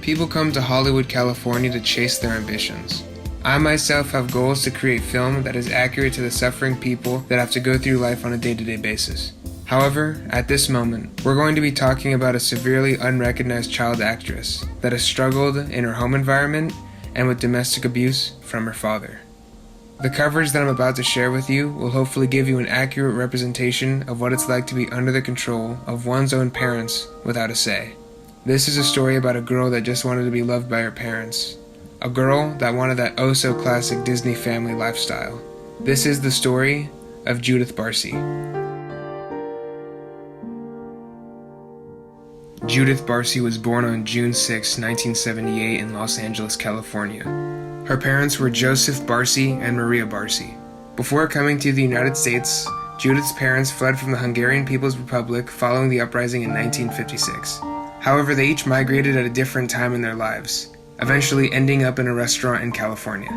People come to Hollywood, California to chase their ambitions. I myself have goals to create film that is accurate to the suffering people that have to go through life on a day-to-day basis. However, at this moment, we're going to be talking about a severely unrecognized child actress that has struggled in her home environment and with domestic abuse from her father. The coverage that I'm about to share with you will hopefully give you an accurate representation of what it's like to be under the control of one's own parents without a say. This is a story about a girl that just wanted to be loved by her parents. A girl that wanted that oh-so-classic Disney family lifestyle. This is the story of Judith Barsi. Judith Barsi was born on June 6, 1978 in Los Angeles, California. Her parents were Joseph Barsi and Maria Barsi. Before coming to the United States, Judith's parents fled from the Hungarian People's Republic following the uprising in 1956. However, they each migrated at a different time in their lives, eventually ending up in a restaurant in California.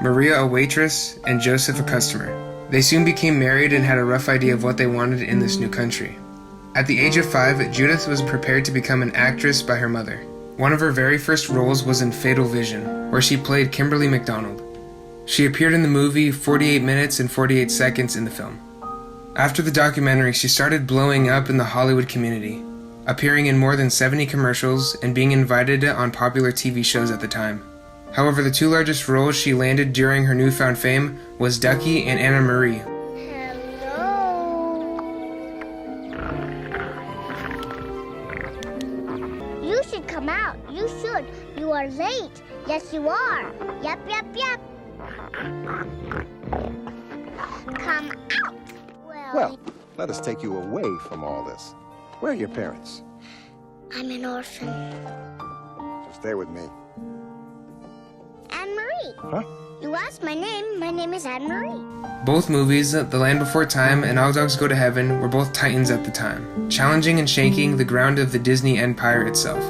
Maria a waitress and Joseph a customer. They soon became married and had a rough idea of what they wanted in this new country. At the age of 5, Judith was prepared to become an actress by her mother. One of her very first roles was in Fatal Vision, where she played Kimberly MacDonald. She appeared in the movie 48 minutes and 48 seconds in the film. After the documentary, she started blowing up in the Hollywood community, appearing in more than 70 commercials and being invited on popular TV shows at the time. However, the two largest roles she landed during her newfound fame was Ducky and Anna Marie. You should come out. You should. You are late. Yes, you are. Yep. Come out. Well, let us take you away from all this. Where are your parents? I'm an orphan. So stay with me. Anne-Marie. Huh? You asked my name. My name is Anne-Marie. Both movies, The Land Before Time and All Dogs Go to Heaven, were both titans at the time, challenging and shaking the ground of the Disney empire itself.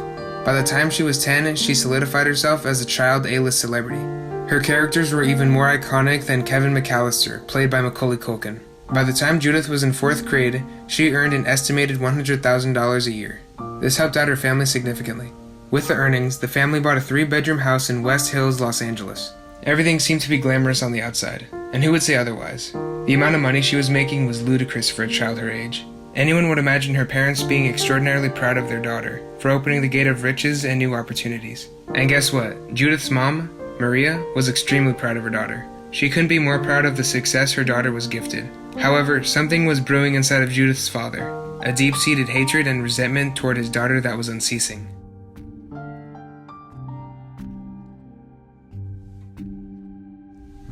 By the time she was 10, she solidified herself as a child A-list celebrity. Her characters were even more iconic than Kevin McAllister, played by Macaulay Culkin. By the time Judith was in 4th grade, she earned an estimated $100,000 a year. This helped out her family significantly. With the earnings, the family bought a 3-bedroom house in West Hills, Los Angeles. Everything seemed to be glamorous on the outside, and who would say otherwise? The amount of money she was making was ludicrous for a child her age. Anyone would imagine her parents being extraordinarily proud of their daughter for opening the gate of riches and new opportunities. And guess what? Judith's mom, Maria, was extremely proud of her daughter. She couldn't be more proud of the success her daughter was gifted. However, something was brewing inside of Judith's father, a deep-seated hatred and resentment toward his daughter that was unceasing.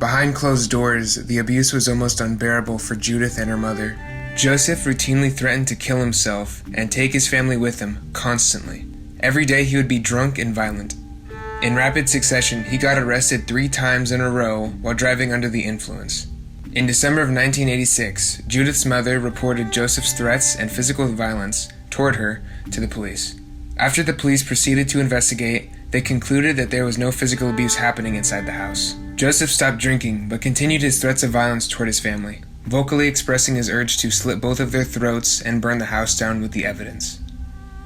Behind closed doors, the abuse was almost unbearable for Judith and her mother. Joseph routinely threatened to kill himself and take his family with him, constantly. Every day he would be drunk and violent. In rapid succession, he got arrested 3 times in a row while driving under the influence. In December of 1986, Judith's mother reported Joseph's threats and physical violence toward her to the police. After the police proceeded to investigate, they concluded that there was no physical abuse happening inside the house. Joseph stopped drinking, but continued his threats of violence toward his family, vocally expressing his urge to slit both of their throats and burn the house down with the evidence.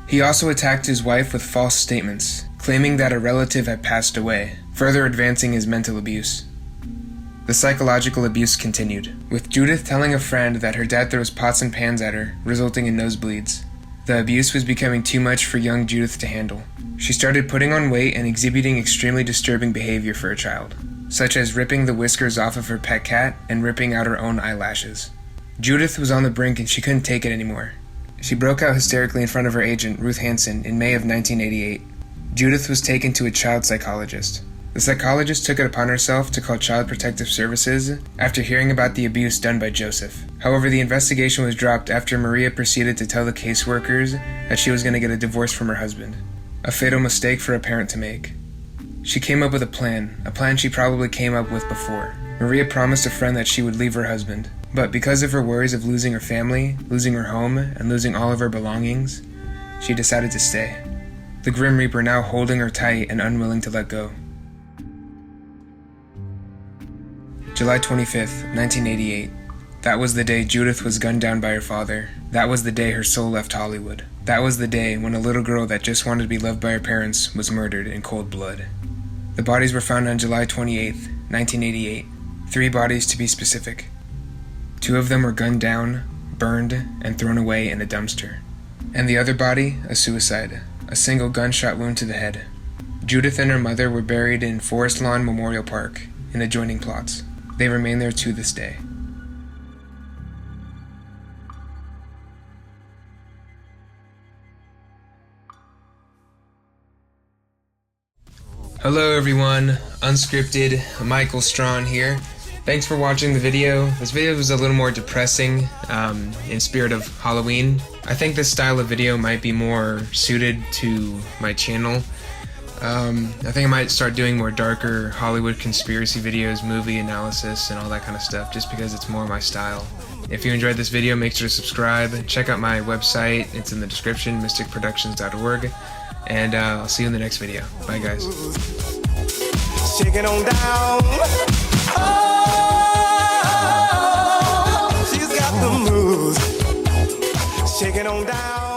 He also attacked his wife with false statements, claiming that a relative had passed away, further advancing his mental abuse. The psychological abuse continued, with Judith telling a friend that her dad throws pots and pans at her, resulting in nosebleeds. The abuse was becoming too much for young Judith to handle. She started putting on weight and exhibiting extremely disturbing behavior for a child, such as ripping the whiskers off of her pet cat and ripping out her own eyelashes. Judith was on the brink and she couldn't take it anymore. She broke out hysterically in front of her agent, Ruth Hansen, in May of 1988. Judith was taken to a child psychologist. The psychologist took it upon herself to call Child Protective Services after hearing about the abuse done by Joseph. However, the investigation was dropped after Maria proceeded to tell the caseworkers that she was going to get a divorce from her husband. A fatal mistake for a parent to make. She came up with a plan she probably came up with before. Maria promised a friend that she would leave her husband, but because of her worries of losing her family, losing her home, and losing all of her belongings, she decided to stay. The Grim Reaper now holding her tight and unwilling to let go. July 25th, 1988. That was the day Judith was gunned down by her father. That was the day her soul left Hollywood. That was the day when a little girl that just wanted to be loved by her parents was murdered in cold blood. The bodies were found on July 28, 1988. 3 bodies to be specific. 2 of them were gunned down, burned, and thrown away in a dumpster. And the other body, a suicide, a single gunshot wound to the head. Judith and her mother were buried in Forest Lawn Memorial Park in adjoining plots. They remain there to this day. Hello everyone, Unscripted, Michael Strawn here. Thanks for watching the video. This video was a little more depressing in spirit of Halloween. I think this style of video might be more suited to my channel. I think I might start doing more darker Hollywood conspiracy videos, movie analysis, and all that kind of stuff, just because it's more my style. If you enjoyed this video, make sure to subscribe. Check out my website, it's in the description, mysticproductions.org. And I'll see you in the next video. Bye, guys. Shake it on down. Oh, she's got the moves. Shake it on down.